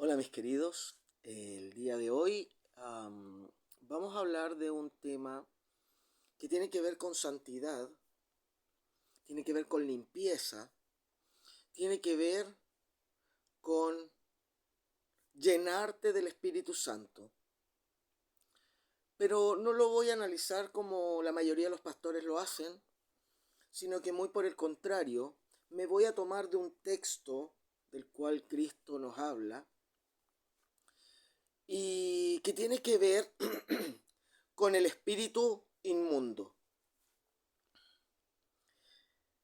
Hola mis queridos, el día de hoy vamos a hablar de un tema que tiene que ver con santidad, tiene que ver con limpieza, tiene que ver con llenarte del Espíritu Santo. Pero no lo voy a analizar como la mayoría de los pastores lo hacen, sino que muy por el contrario, me voy a tomar de un texto del cual Cristo nos habla y que tiene que ver con el espíritu inmundo.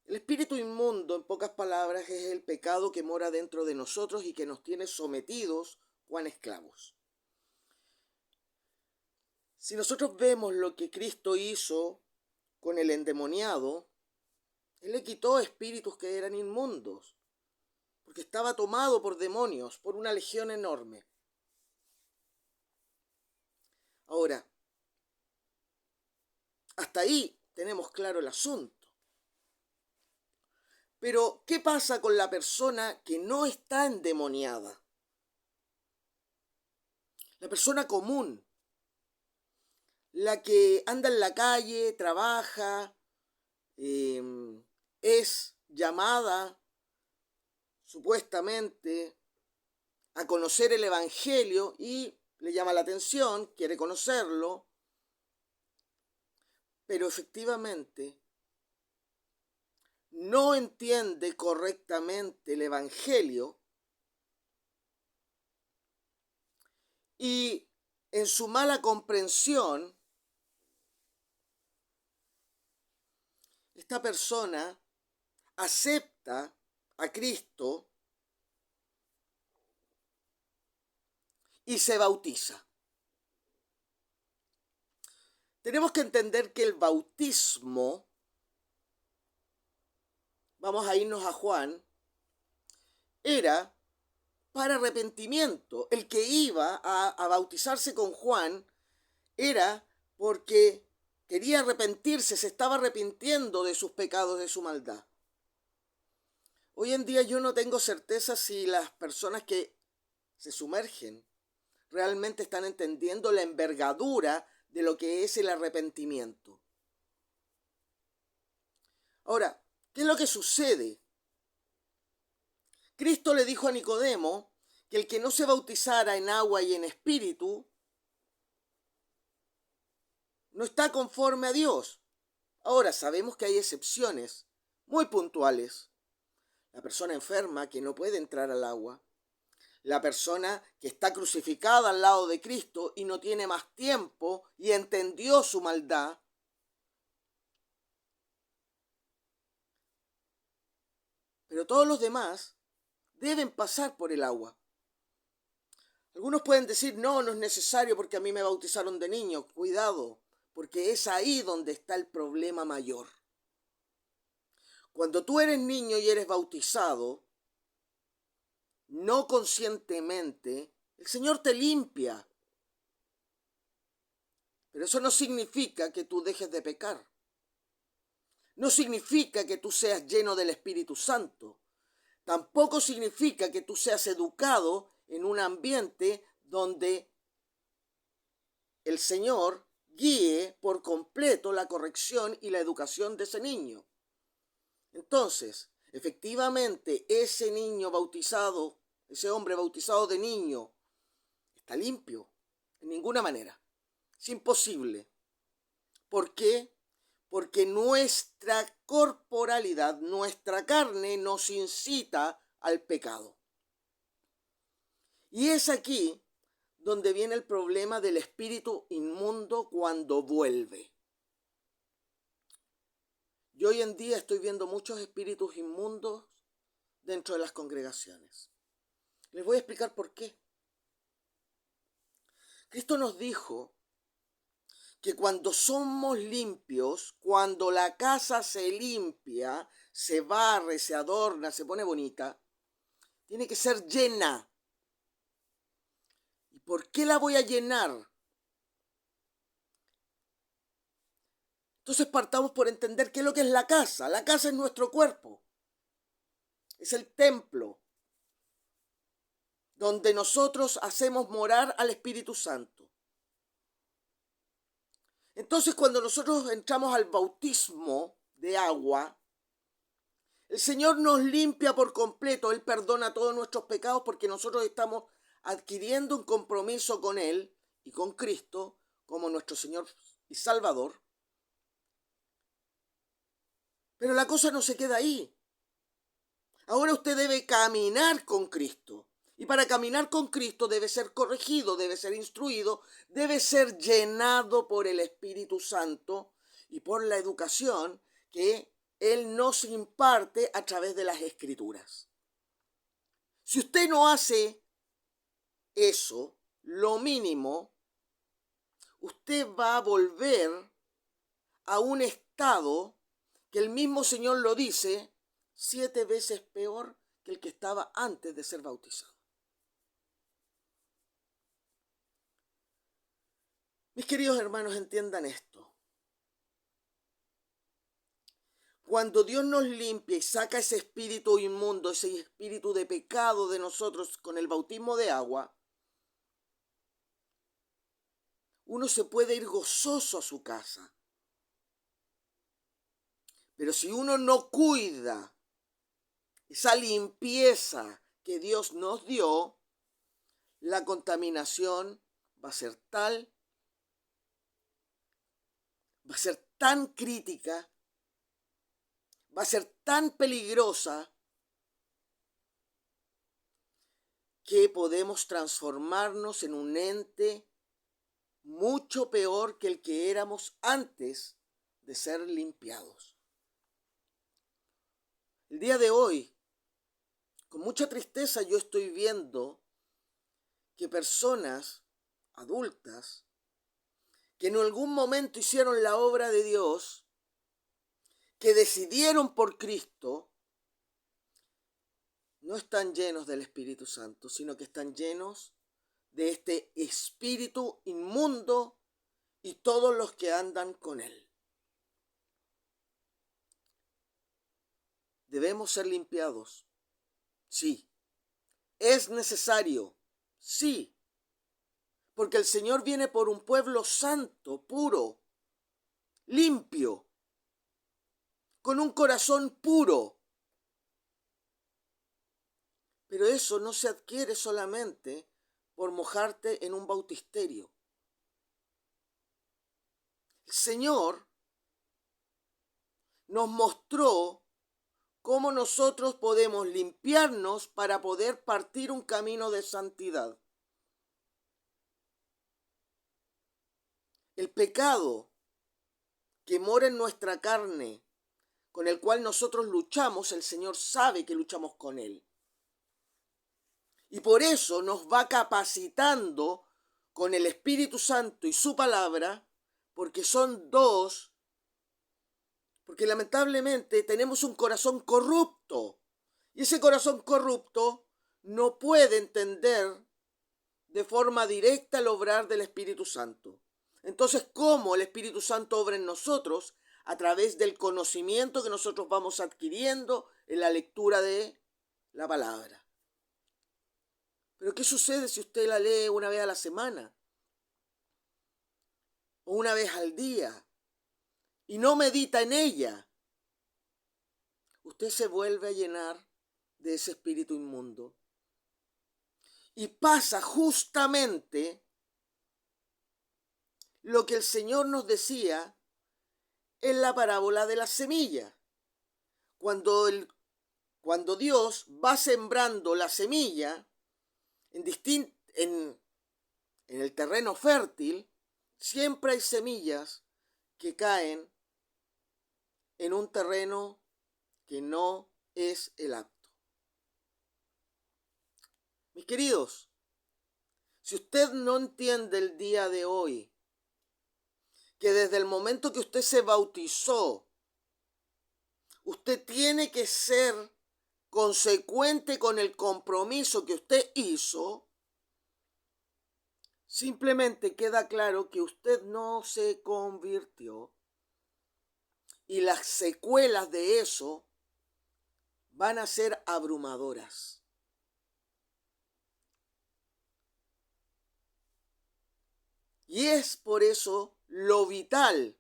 El espíritu inmundo, en pocas palabras, es el pecado que mora dentro de nosotros y que nos tiene sometidos cuan esclavos. Si nosotros vemos lo que Cristo hizo con el endemoniado, Él le quitó espíritus que eran inmundos, porque estaba tomado por demonios, por una legión enorme. Ahora, hasta ahí tenemos claro el asunto. Pero, ¿qué pasa con la persona que no está endemoniada? La persona común, la que anda en la calle, trabaja, eh, es llamada supuestamente a conocer el Evangelio y le llama la atención, quiere conocerlo, pero efectivamente no entiende correctamente el Evangelio y en su mala comprensión, esta persona acepta a Cristo y se bautiza. Tenemos que entender que el bautismo, vamos a irnos a Juan, era para arrepentimiento. El que iba a bautizarse con Juan era porque quería arrepentirse, se estaba arrepintiendo de sus pecados, de su maldad. Hoy en día yo no tengo certeza si las personas que se sumergen realmente están entendiendo la envergadura de lo que es el arrepentimiento. Ahora, ¿qué es lo que sucede? Cristo le dijo a Nicodemo que el que no se bautizara en agua y en espíritu no está conforme a Dios. Ahora, sabemos que hay excepciones muy puntuales. La persona enferma que no puede entrar al agua. La persona que está crucificada al lado de Cristo y no tiene más tiempo y entendió su maldad. Pero todos los demás deben pasar por el agua. Algunos pueden decir, no, no es necesario porque a mí me bautizaron de niño. Cuidado, porque es ahí donde está el problema mayor. Cuando tú eres niño y eres bautizado, no conscientemente, el Señor te limpia. Pero eso no significa que tú dejes de pecar. No significa que tú seas lleno del Espíritu Santo. Tampoco significa que tú seas educado en un ambiente donde el Señor guíe por completo la corrección y la educación de ese niño. Entonces, efectivamente, ese niño bautizado, ese hombre bautizado de niño, está limpio, en ninguna manera. Es imposible. ¿Por qué? Porque nuestra corporalidad, nuestra carne nos incita al pecado. Y es aquí donde viene el problema del espíritu inmundo cuando vuelve. Yo hoy en día estoy viendo muchos espíritus inmundos dentro de las congregaciones. Les voy a explicar por qué. Cristo nos dijo que cuando somos limpios, cuando la casa se limpia, se barre, se adorna, se pone bonita, tiene que ser llena. ¿Y por qué la voy a llenar? Entonces partamos por entender qué es lo que es la casa. La casa es nuestro cuerpo. Es el templo donde nosotros hacemos morar al Espíritu Santo. Entonces, cuando nosotros entramos al bautismo de agua, el Señor nos limpia por completo. Él perdona todos nuestros pecados porque nosotros estamos adquiriendo un compromiso con Él y con Cristo como nuestro Señor y Salvador. Pero la cosa no se queda ahí. Ahora usted debe caminar con Cristo. Y para caminar con Cristo debe ser corregido, debe ser instruido, debe ser llenado por el Espíritu Santo y por la educación que Él nos imparte a través de las Escrituras. Si usted no hace eso, lo mínimo, usted va a volver a un estado que el mismo Señor lo dice, 7 veces peor que el que estaba antes de ser bautizado. Mis queridos hermanos, entiendan esto. Cuando Dios nos limpia y saca ese espíritu inmundo, ese espíritu de pecado de nosotros con el bautismo de agua, uno se puede ir gozoso a su casa. Pero si uno no cuida esa limpieza que Dios nos dio, la contaminación va a ser tal, va a ser tan crítica, va a ser tan peligrosa que podemos transformarnos en un ente mucho peor que el que éramos antes de ser limpiados. El día de hoy, con mucha tristeza, yo estoy viendo que personas adultas que en algún momento hicieron la obra de Dios, que decidieron por Cristo, no están llenos del Espíritu Santo, sino que están llenos de este espíritu inmundo y todos los que andan con él. Debemos ser limpiados, sí. Es necesario, sí. Porque el Señor viene por un pueblo santo, puro, limpio, con un corazón puro. Pero eso no se adquiere solamente por mojarte en un bautisterio. El Señor nos mostró cómo nosotros podemos limpiarnos para poder partir un camino de santidad. El pecado que mora en nuestra carne, con el cual nosotros luchamos, el Señor sabe que luchamos con él. Y por eso nos va capacitando con el Espíritu Santo y su palabra, porque son dos, porque lamentablemente tenemos un corazón corrupto. Y ese corazón corrupto no puede entender de forma directa el obrar del Espíritu Santo. Entonces, ¿cómo el Espíritu Santo obra en nosotros? A través del conocimiento que nosotros vamos adquiriendo en la lectura de la palabra. Pero ¿qué sucede si usted la lee una vez a la semana? O una vez al día. Y no medita en ella. Usted se vuelve a llenar de ese espíritu inmundo. Y pasa justamente lo que el Señor nos decía en la parábola de la semilla. Cuando Dios va sembrando la semilla en el terreno fértil, siempre hay semillas que caen en un terreno que no es el apto. Mis queridos, si usted no entiende el día de hoy que desde el momento que usted se bautizó, usted tiene que ser consecuente con el compromiso que usted hizo, simplemente queda claro que usted no se convirtió y las secuelas de eso van a ser abrumadoras. Y es por eso lo vital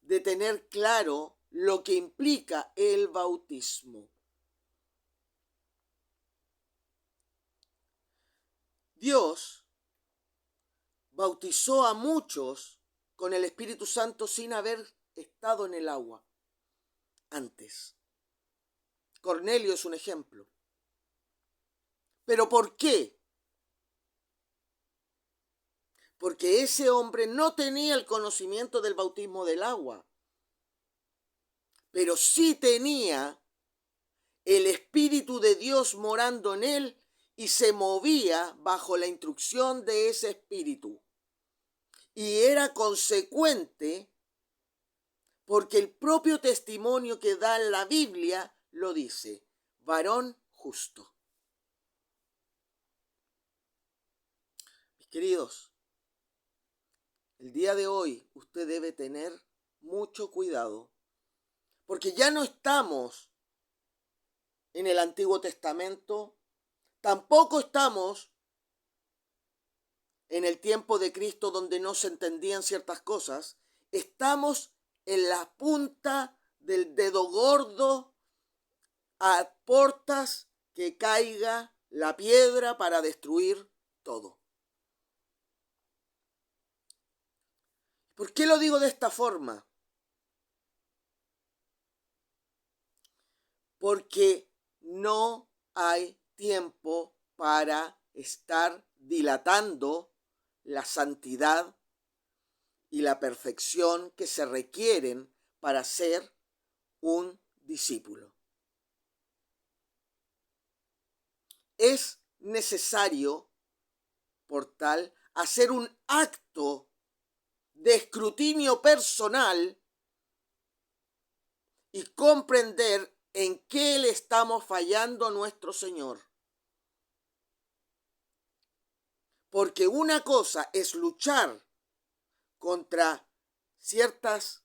de tener claro lo que implica el bautismo. Dios bautizó a muchos con el Espíritu Santo sin haber estado en el agua antes. Cornelio es un ejemplo. ¿Pero por qué? Porque ese hombre no tenía el conocimiento del bautismo del agua, pero sí tenía el Espíritu de Dios morando en él y se movía bajo la instrucción de ese Espíritu. Y era consecuente porque el propio testimonio que da la Biblia lo dice: varón justo. Mis queridos, el día de hoy usted debe tener mucho cuidado, porque ya no estamos en el Antiguo Testamento, tampoco estamos en el tiempo de Cristo donde no se entendían ciertas cosas. Estamos en la punta del dedo gordo, a portas que caiga la piedra para destruir todo. ¿Por qué lo digo de esta forma? Porque no hay tiempo para estar dilatando la santidad y la perfección que se requieren para ser un discípulo. Es necesario, por tal, hacer un acto de escrutinio personal y comprender en qué le estamos fallando a nuestro Señor. Porque una cosa es luchar contra ciertas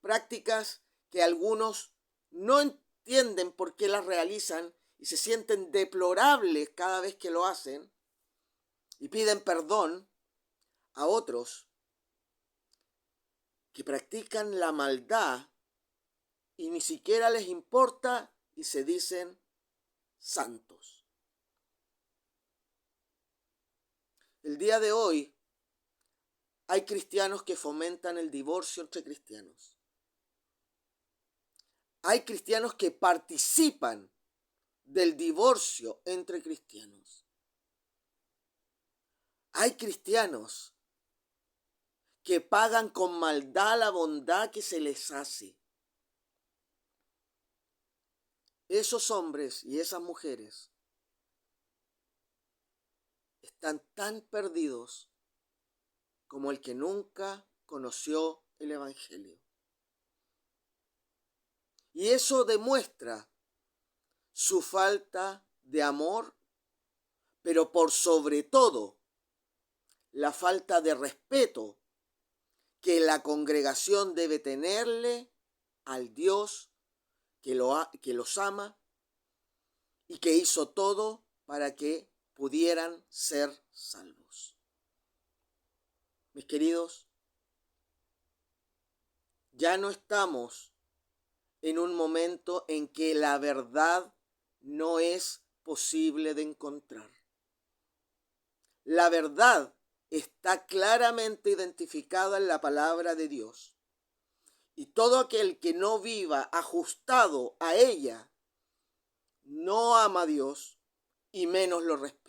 prácticas que algunos no entienden por qué las realizan y se sienten deplorables cada vez que lo hacen y piden perdón a otros que practican la maldad y ni siquiera les importa y se dicen santos. El día de hoy hay cristianos que fomentan el divorcio entre cristianos. Hay cristianos que participan del divorcio entre cristianos. Hay cristianos que pagan con maldad la bondad que se les hace. Esos hombres y esas mujeres están tan perdidos como el que nunca conoció el Evangelio. Y eso demuestra su falta de amor, pero por sobre todo la falta de respeto que la congregación debe tenerle al Dios que los ama y que hizo todo para que pudieran ser salvos. Mis queridos, ya no estamos en un momento en que la verdad no es posible de encontrar. La verdad está claramente identificada en la palabra de Dios. Y todo aquel que no viva ajustado a ella no ama a Dios y menos lo respeta.